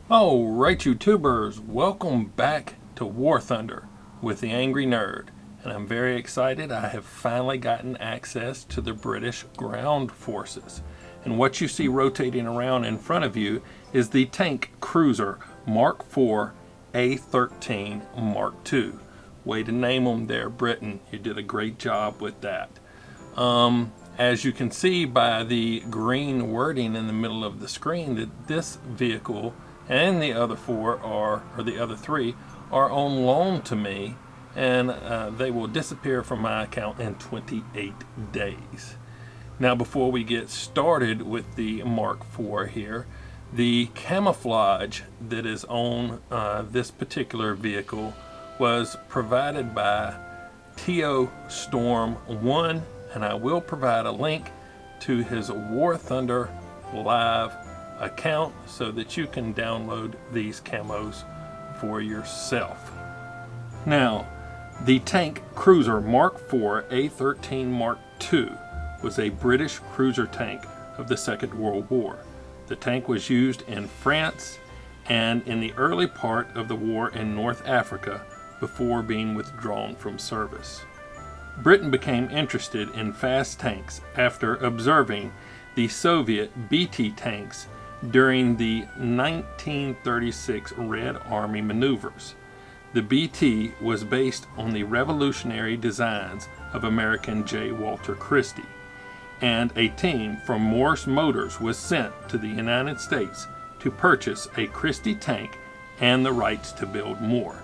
Alright YouTubers, welcome back to War Thunder with the Angry Nerd, and I'm very excited. I have finally gotten access to the British ground forces, and what you see rotating around in front of you is the tank cruiser Mark IV A13 Mk.II. Way to name them there, Britain. You did a great job with that. As you can see by the green wording in the middle of the screen, that this vehicle and the other the other three are on loan to me, and they will disappear from my account in 28 days. Now, before we get started with the Mark IV here, the camouflage that is on this particular vehicle was provided by T.O. Storm 1, and I will provide a link to his War Thunder Live account so that you can download these camos for yourself. Now, the tank cruiser Mark IV A13 Mk.II was a British cruiser tank of the Second World War. The tank was used in France and in the early part of the war in North Africa before being withdrawn from service. Britain became interested in fast tanks after observing the Soviet BT tanks during the 1936 Red Army maneuvers. The BT was based on the revolutionary designs of American J. Walter Christie, and a team from Morse Motors was sent to the United States to purchase a Christie tank and the rights to build more.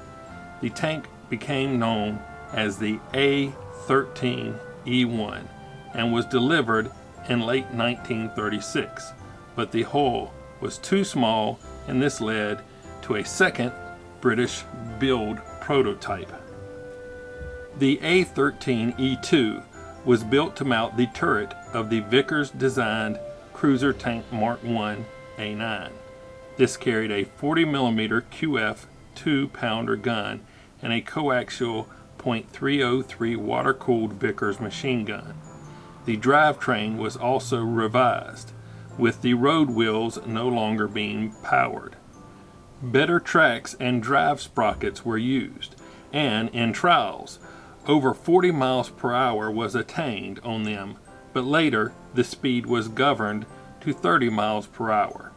The tank became known as the A13E1 and was delivered in late 1936. But the hull was too small, and this led to a second British build prototype. The A13E2 was built to mount the turret of the Vickers designed cruiser tank Mark I A9. This carried a 40mm QF 2-pounder gun and a coaxial .303 water-cooled Vickers machine gun. The drivetrain was also revised, with the road wheels no longer being powered. Better tracks and drive sprockets were used, and in trials, over 40 miles per hour was attained on them, but later the speed was governed to 30 miles per hour.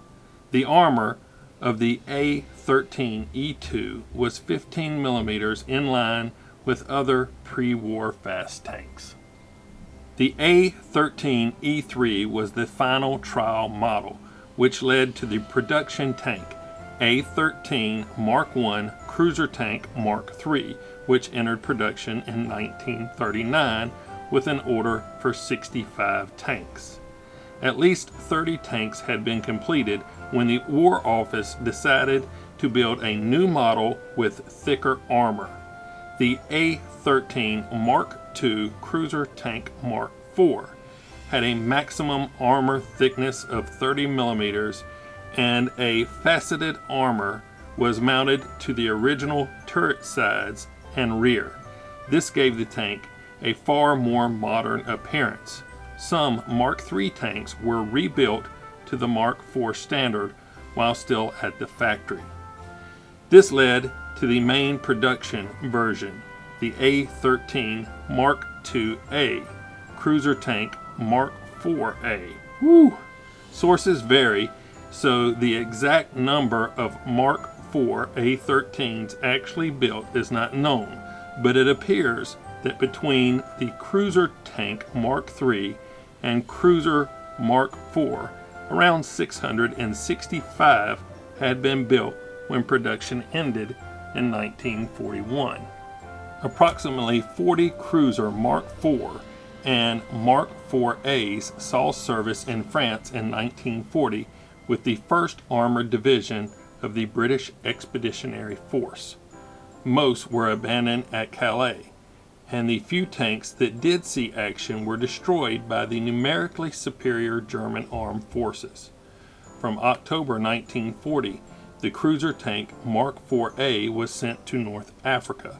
The armor of the A13E2 was 15mm in line with other pre-war fast tanks. The A13E3 was the final trial model, which led to the production tank A13 Mark I cruiser tank Mark III, which entered production in 1939 with an order for 65 tanks. At least 30 tanks had been completed when the War Office decided to build a new model with thicker armor. The A13 Mark II cruiser tank Mark IV had a maximum armor thickness of 30mm, and a faceted armor was mounted to the original turret sides and rear. This gave the tank a far more modern appearance. Some Mark III tanks were rebuilt to the Mark IV standard while still at the factory. This led to the main production version, the A13 Mk.II cruiser tank Mark IV-A. Woo! Sources vary, so the exact number of Mark IV A13s actually built is not known, but it appears that between the cruiser tank Mark III and cruiser Mark IV, around 665 had been built when production ended in 1941. Approximately 40 cruiser Mark IV and Mark IVAs saw service in France in 1940 with the 1st Armored Division of the British Expeditionary Force. Most were abandoned at Calais, and the few tanks that did see action were destroyed by the numerically superior German armed forces. From October 1940, the cruiser tank Mark IVA was sent to North Africa,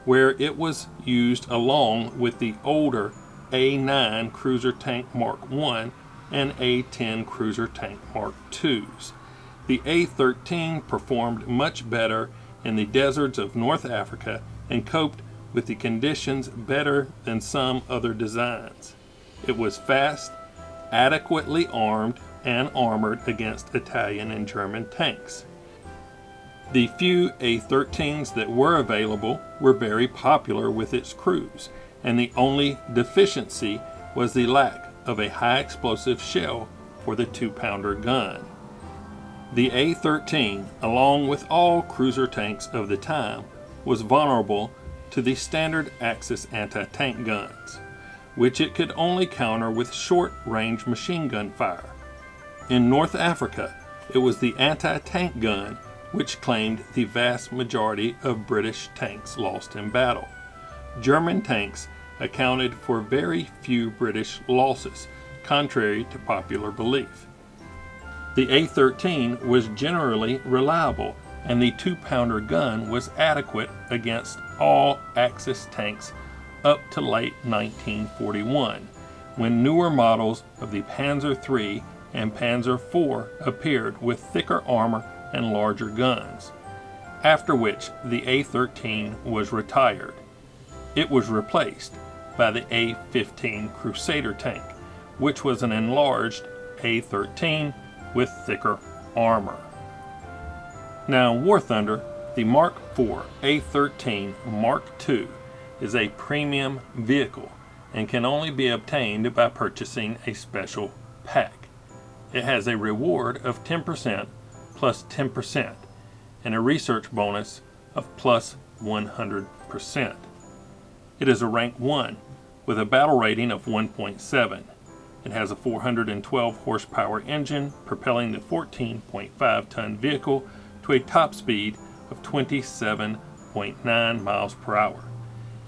where it was used along with the older A9 cruiser tank Mark I and A10 cruiser tank Mark IIs. The A13 performed much better in the deserts of North Africa and coped with the conditions better than some other designs. It was fast, adequately armed, and armored against Italian and German tanks. The few A13s that were available were very popular with its crews, and the only deficiency was the lack of a high explosive shell for the 2-pounder gun. The A13, along with all cruiser tanks of the time, was vulnerable to the standard Axis anti-tank guns, which it could only counter with short-range machine gun fire. In North Africa, it was the anti-tank gun which claimed the vast majority of British tanks lost in battle. German tanks accounted for very few British losses, contrary to popular belief. The A13 was generally reliable, and the 2-pounder gun was adequate against all Axis tanks up to late 1941, when newer models of the Panzer III and Panzer IV appeared with thicker armor and larger guns, after which the A13 was retired. It was replaced by the A15 Crusader tank, which was an enlarged A13 with thicker armor. Now, War Thunder, the Mark IV A13 Mark II is a premium vehicle and can only be obtained by purchasing a special pack. It has a reward of 10% plus 10% and a research bonus of plus 100%. It is a rank 1 with a battle rating of 1.7. It has a 412 horsepower engine propelling the 14.5 ton vehicle to a top speed of 27.9 miles per hour.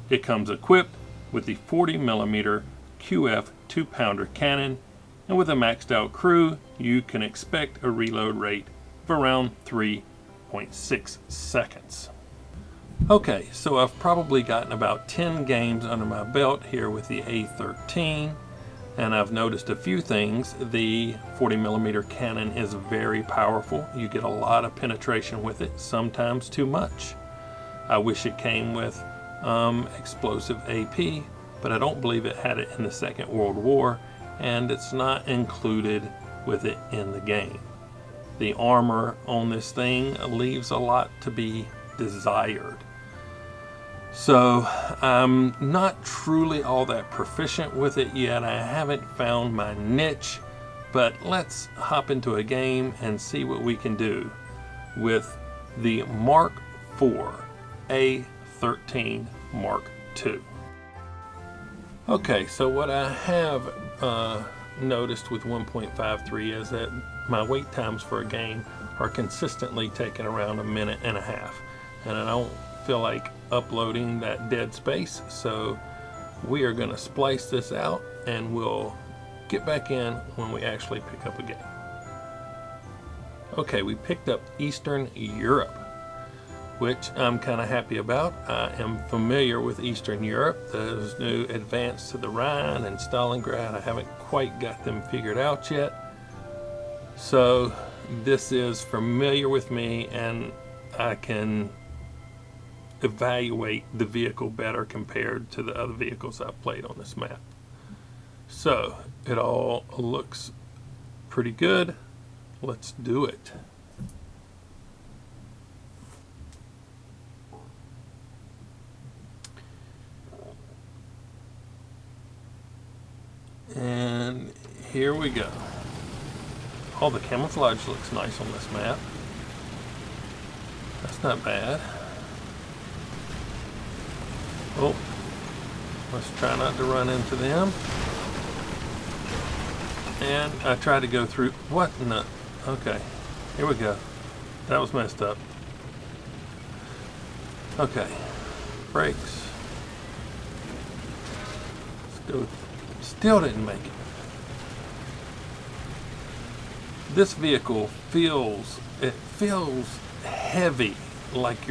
It comes equipped with the 40 mm QF 2-pounder cannon, and with a maxed out crew, you can expect a reload rate of around 3.6 seconds. Okay, so I've probably gotten about 10 games under my belt here with the A13, and I've noticed a few things. The 40 mm cannon is very powerful. You get a lot of penetration with it, sometimes too much. I wish it came with explosive AP, but I don't believe it had it in the Second World War, and it's not included with it in the game. The armor on this thing leaves a lot to be desired. So I'm not truly all that proficient with it yet. I haven't found my niche, but let's hop into a game and see what we can do with the Mark IV A13 Mark II. Okay, so what I have noticed with 1.53 is that my wait times for a game are consistently taking around a minute and a half, and I don't feel like uploading that dead space, so we are going to splice this out and we'll get back in when we actually pick up a game. Okay, we picked up Eastern Europe, which I'm kind of happy about. I am familiar with Eastern Europe. Those new advance to the Rhine and Stalingrad, I haven't quite got them figured out yet. So this is familiar with me, and I can evaluate the vehicle better compared to the other vehicles I've played on this map. So it all looks pretty good. Let's do it. And here we go. Oh, the camouflage looks nice on this map. That's not bad. Oh, let's try not to run into them. And I tried to go through. What in the? Okay, here we go. That was messed up. Okay, brakes. Let's go. Still didn't make it. This vehicle feels heavy, like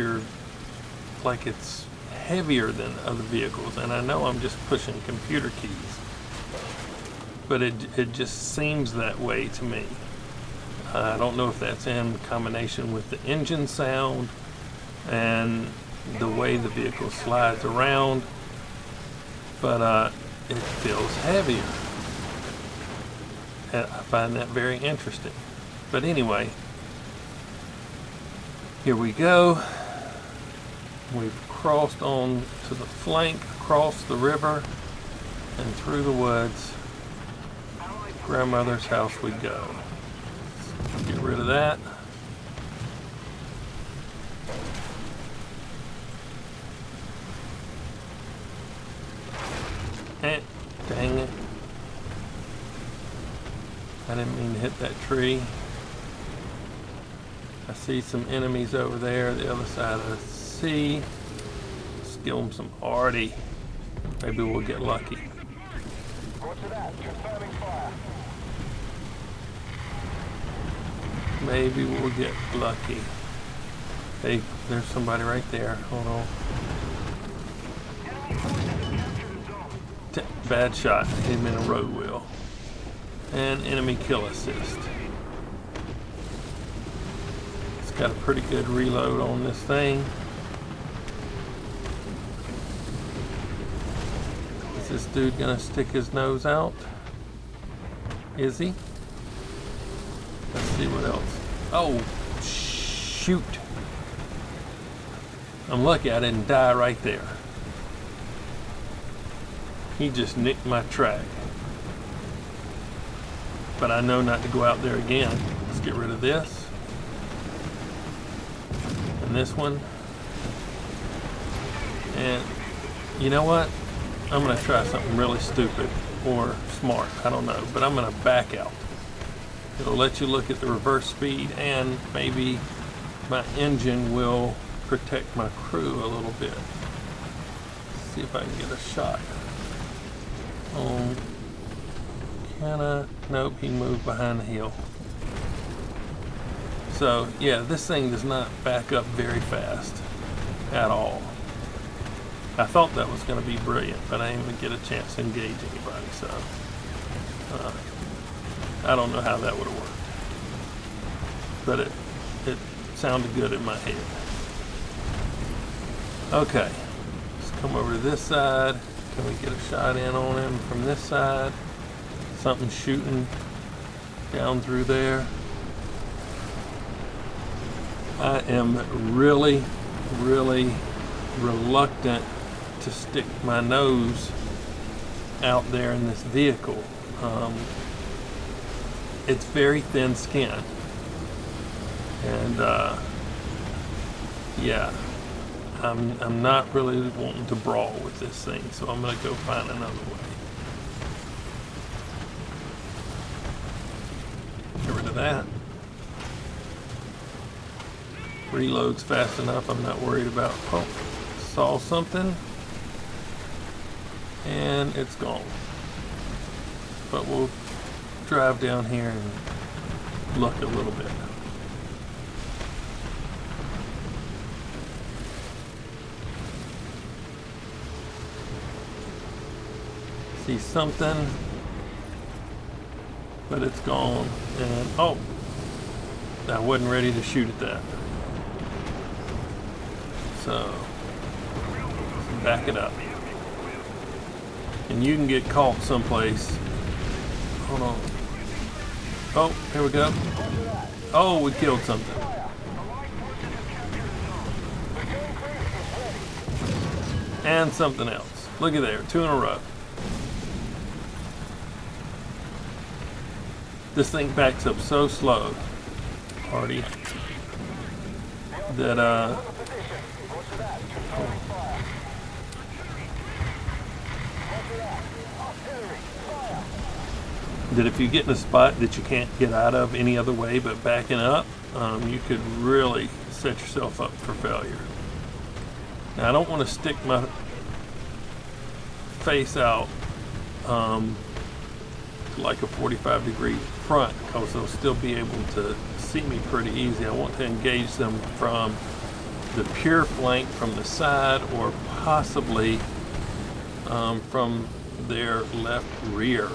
it's heavier than other vehicles, and I know I'm just pushing computer keys, but it just seems that way to me. I don't know if that's in combination with the engine sound and the way the vehicle slides around, but it feels heavier. And I find that very interesting. But anyway, here we go. We've crossed on to the flank, across the river, and through the woods. Grandmother's house we go. Let's get rid of that. Dang it. I didn't mean to hit that tree. I see some enemies over there, the other side of the sea. Let's give them some arty. Maybe we'll get lucky. Maybe we'll get lucky. Hey, there's somebody right there. Hold on. Bad shot. Hit him in a road wheel. And enemy kill assist. It's got a pretty good reload on this thing. Is this dude gonna stick his nose out? Is he? Let's see what else. Oh, shoot. I'm lucky I didn't die right there. He just nicked my track. But I know not to go out there again. Let's get rid of this. And this one. And you know what? I'm going to try something really stupid or smart. I don't know. But I'm going to back out. It'll let you look at the reverse speed, and maybe my engine will protect my crew a little bit. Let's see if I can get a shot. Can I? Nope, he moved behind the hill. So yeah, this thing does not back up very fast at all. I thought that was going to be brilliant, but I didn't even get a chance to engage anybody, so I don't know how that would have worked. But it sounded good in my head. Okay, let's come over to this side. Can we get a shot in on him from this side? Something shooting down through there. I am really, really reluctant to stick my nose out there in this vehicle. It's very thin skin. And yeah, I'm not really wanting to brawl with this thing, so I'm gonna go find another way. Get rid of that. Reloads fast enough, I'm not worried about. Oh, saw something. And it's gone. But we'll drive down here and look a little bit. See something, but it's gone. And oh, I wasn't ready to shoot at that. So back it up. And you can get caught someplace. Hold on. Oh, here we go. Oh, we killed something. And something else. Look at there, 2 in a row. This thing backs up so slow, Hardy, that That if you get in a spot that you can't get out of any other way but backing up, you could really set yourself up for failure. Now I don't want to stick my face out like a 45-degree front, because they'll still be able to see me pretty easy. I want to engage them from the pure flank from the side, or possibly from their left rear.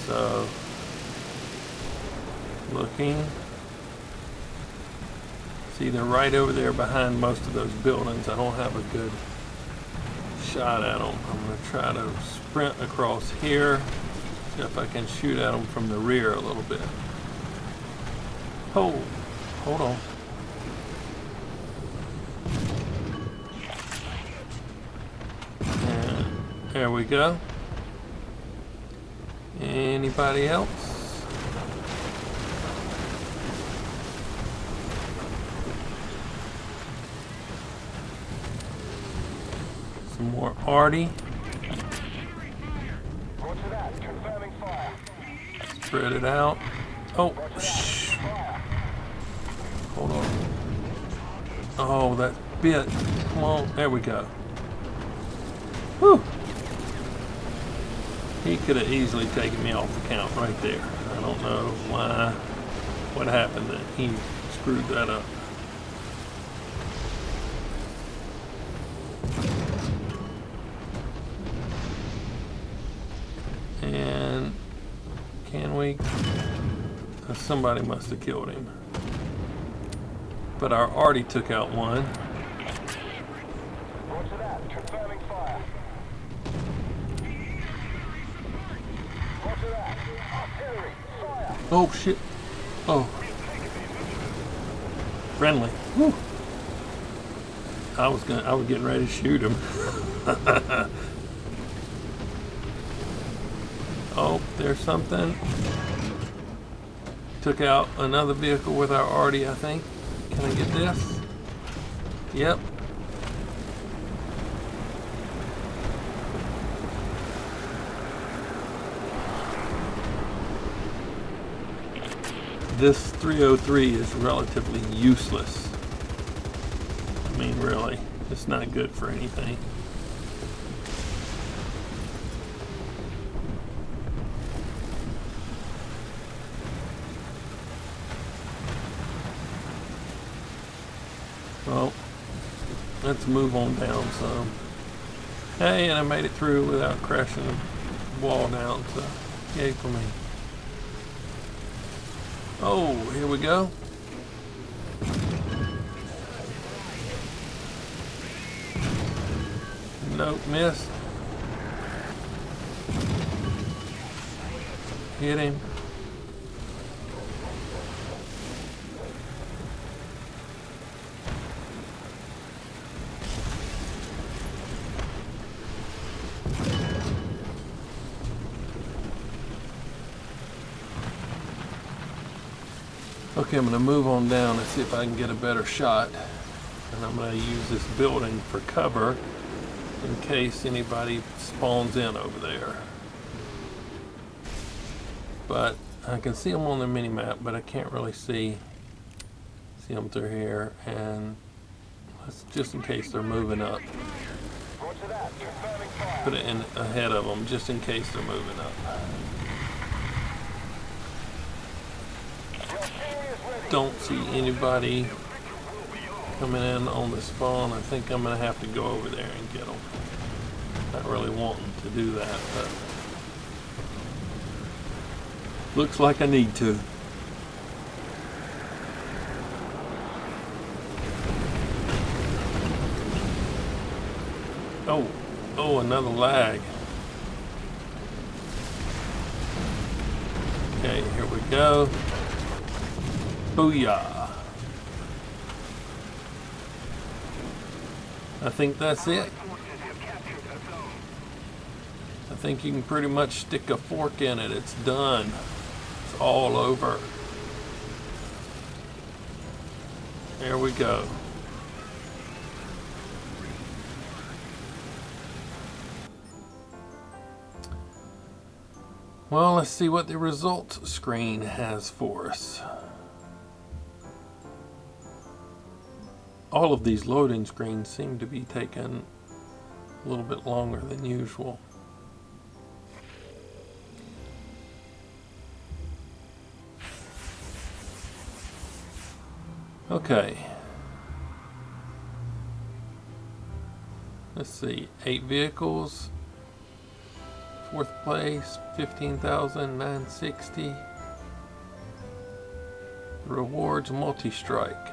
So, looking. See, they're right over there behind most of those buildings. I don't have a good shot at them. I'm going to try to sprint across here, see if I can shoot at them from the rear a little bit. Oh, hold on. And there we go. Anybody else? Some more arty. Spread it out. Oh, shh. Hold on. Oh, that bit. Come on. There we go. Whew. He could have easily taken me off the count right there. I don't know why, what happened that he screwed that up. And can we? Somebody must have killed him. But our arty took out one. Oh shit. Oh. Friendly. Whew. I was getting ready to shoot him. Oh, there's something. Took out another vehicle with our arty, I think. Can I get this? Yep. This 303 is relatively useless. I mean, really, it's not good for anything. Well, let's move on down some. Hey, and I made it through without crashing the wall down, so yay for me. Oh, here we go. Nope, missed. Hit him. Okay, I'm going to move on down and see if I can get a better shot. And I'm going to use this building for cover in case anybody spawns in over there. But I can see them on the mini-map, but I can't really see them through here. And let's, just in case they're moving up, put it in ahead of them just in case they're moving up. Don't see anybody coming in on the spawn. I think I'm gonna have to go over there and get them. Not really wanting to do that, but looks like I need to. Oh, another lag. Okay, here we go. Booyah. I think that's it. I think you can pretty much stick a fork in it. It's done. It's all over. There we go. Well, let's see what the results screen has for us. All of these loading screens seem to be taking a little bit longer than usual. Okay. Let's see, 8 vehicles. 4th place, 15,960. Rewards multi-strike.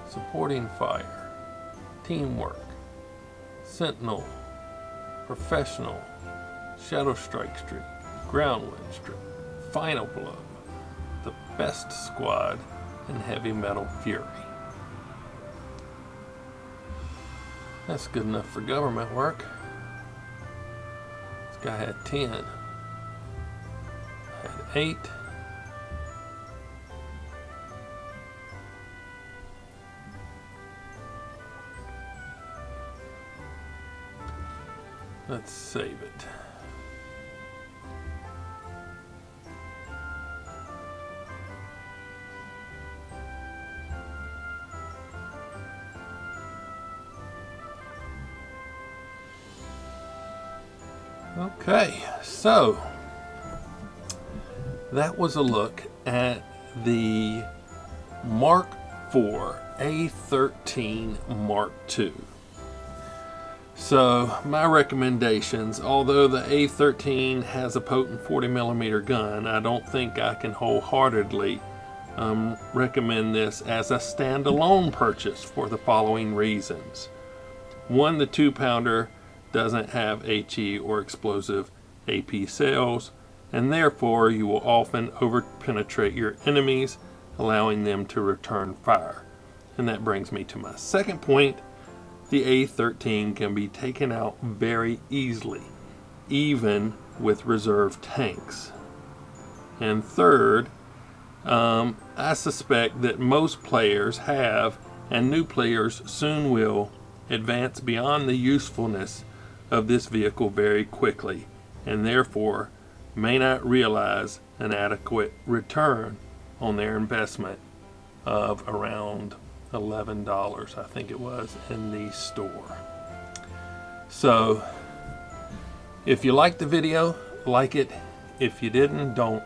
Supporting fire. Teamwork. Sentinel. Professional. Shadow strike streak. Groundwind streak. Final blow. The best squad. And heavy metal fury. That's good enough for government work. This guy had 10. Had 8. Let's save it. Okay, so that was a look at the Mark IV A13 Mk.II. So my recommendations, although the A13 has a potent 40mm gun, I don't think I can wholeheartedly recommend this as a standalone purchase for the following reasons. One, the 2-pounder doesn't have HE or explosive AP cells, and therefore you will often over-penetrate your enemies, allowing them to return fire. And that brings me to my second point. The A13 can be taken out very easily, even with reserve tanks. And third, I suspect that most players have, and new players soon will, advance beyond the usefulness of this vehicle very quickly, and therefore may not realize an adequate return on their investment of around $11, I think it was, in the store. So if you liked the video, like it. If you didn't, don't.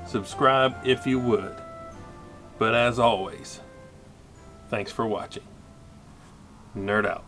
Subscribe if you would. But as always, thanks for watching. Nerd out.